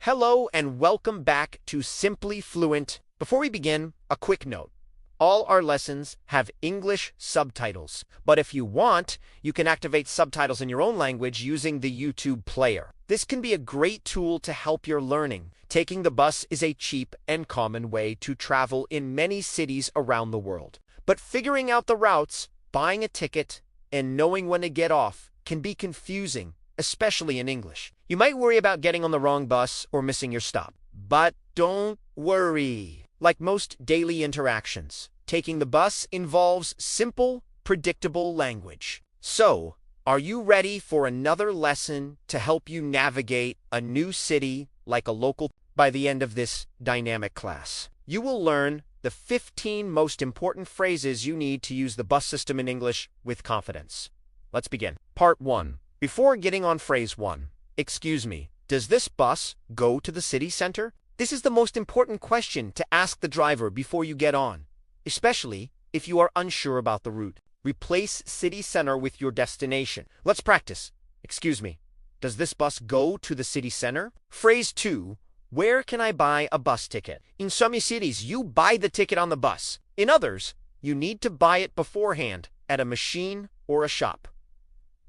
Hello and welcome back to Simply Fluent. Before we begin, a quick note. All our lessons have English subtitles, but if you want, you can activate subtitles in your own language using the YouTube player. This can be a great tool to help your learning. Taking the bus is a cheap and common way to travel in many cities around the world. But figuring out the routes, buying a ticket, and knowing when to get off can be confusing, especially in English. You might worry about getting on the wrong bus or missing your stop. But don't worry. Like most daily interactions, taking the bus involves simple, predictable language. So, are you ready for another lesson to help you navigate a new city like a local? By the end of this dynamic class, you will learn the 15 most important phrases you need to use the bus system in English with confidence. Let's begin. Part 1. Before getting on phrase 1, excuse me, does this bus go to the city center? This is the most important question to ask the driver before you get on, especially if you are unsure about the route. Replace city center with your destination. Let's practice. Excuse me, does this bus go to the city center? Phrase 2, where can I buy a bus ticket? In some cities, you buy the ticket on the bus. In others, you need to buy it beforehand at a machine or a shop.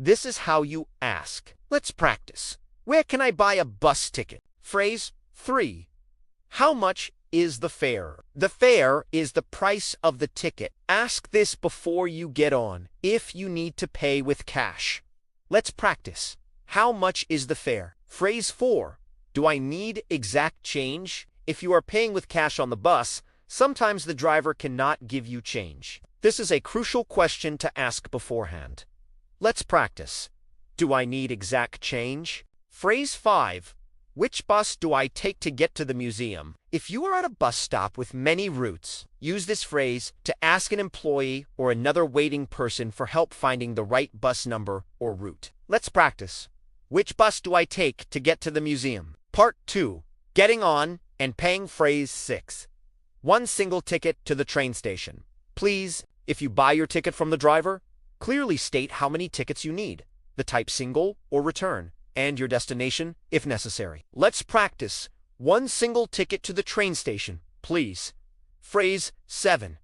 This is how you ask. Let's practice. Where can I buy a bus ticket? Phrase 3. How much is the fare? The fare is the price of the ticket. Ask this before you get on, if you need to pay with cash. Let's practice. How much is the fare? Phrase 4. Do I need exact change? If you are paying with cash on the bus, sometimes the driver cannot give you change. This is a crucial question to ask beforehand. Let's practice. Do I need exact change? Phrase 5. Which bus do I take to get to the museum? If you are at a bus stop with many routes, use this phrase to ask an employee or another waiting person for help finding the right bus number or route. Let's practice. Which bus do I take to get to the museum? Part 2. Getting on and paying. Phrase 6. One single ticket to the train station. Please, if you buy your ticket from the driver, clearly state how many tickets you need, the type single or return, and your destination if necessary. Let's practice. One single ticket to the train station, please. Phrase 7.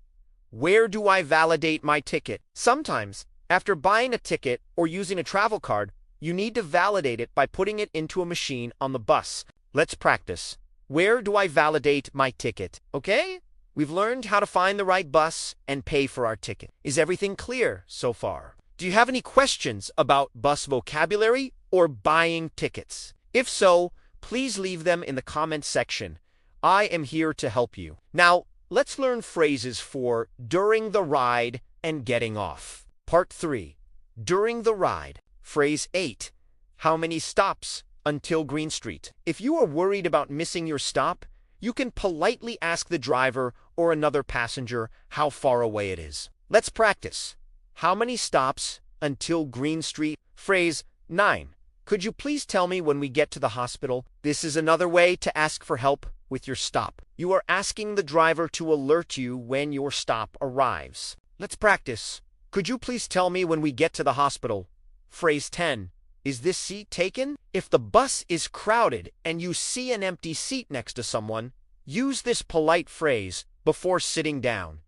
Where do I validate my ticket? Sometimes, after buying a ticket or using a travel card, you need to validate it by putting it into a machine on the bus. Let's practice. Where do I validate my ticket? Okay? We've learned how to find the right bus and pay for our ticket. Is everything clear so far? Do you have any questions about bus vocabulary or buying tickets? If so, please leave them in the comments section. I am here to help you. Now, let's learn phrases for during the ride and getting off. Part 3. During the ride. Phrase 8. How many stops until Green Street? If you are worried about missing your stop, you can politely ask the driver or another passenger how far away it is. Let's practice. How many stops until Green Street? Phrase 9. Could you please tell me when we get to the hospital? This is another way to ask for help with your stop. You are asking the driver to alert you when your stop arrives. Let's practice. Could you please tell me when we get to the hospital? Phrase 10. Is this seat taken? If the bus is crowded and you see an empty seat next to someone, use this polite phrase before sitting down.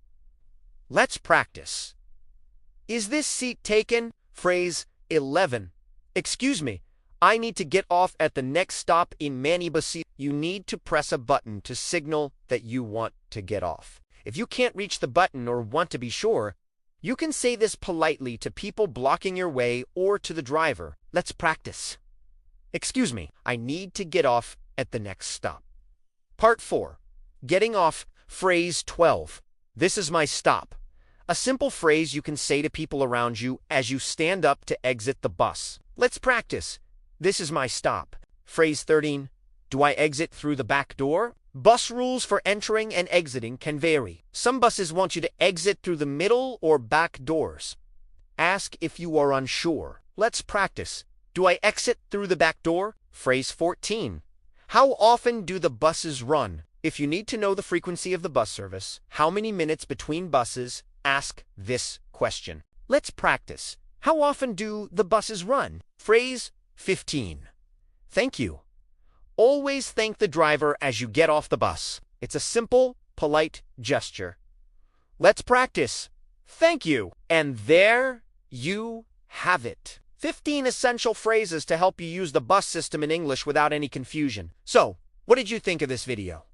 Let's practice. Is this seat taken? Phrase 11. Excuse me, I need to get off at the next stop in Manibus. You need to press a button to signal that you want to get off. If you can't reach the button or want to be sure, you can say this politely to people blocking your way or to the driver. Let's practice. Excuse me, I need to get off at the next stop. Part 4. Getting off. Phrase 12. This is my stop. A simple phrase you can say to people around you as you stand up to exit the bus. Let's practice. This is my stop. Phrase 13. Do I exit through the back door? Bus rules for entering and exiting can vary. Some buses want you to exit through the middle or back doors. Ask if you are unsure. Let's practice. Do I exit through the back door? Phrase 14. How often do the buses run? If you need to know the frequency of the bus service, how many minutes between buses, ask this question. Let's practice. How often do the buses run? Phrase 15. Thank you. Always thank the driver as you get off the bus. It's a simple, polite gesture. Let's practice. Thank you. And there you have it. 15 essential phrases to help you use the bus system in English without any confusion. So, what did you think of this video?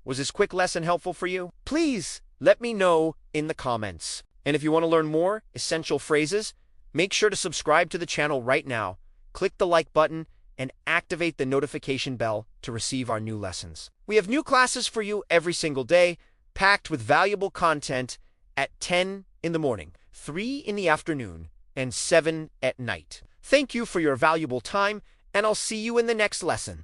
Was this quick lesson helpful for you? Please let me know in the comments. And if you want to learn more essential phrases, make sure to subscribe to the channel right now, click the like button, and activate the notification bell to receive our new lessons. We have new classes for you every single day, packed with valuable content at 10 in the morning, 3 in the afternoon, and 7 at night. Thank you for your valuable time, and I'll see you in the next lesson.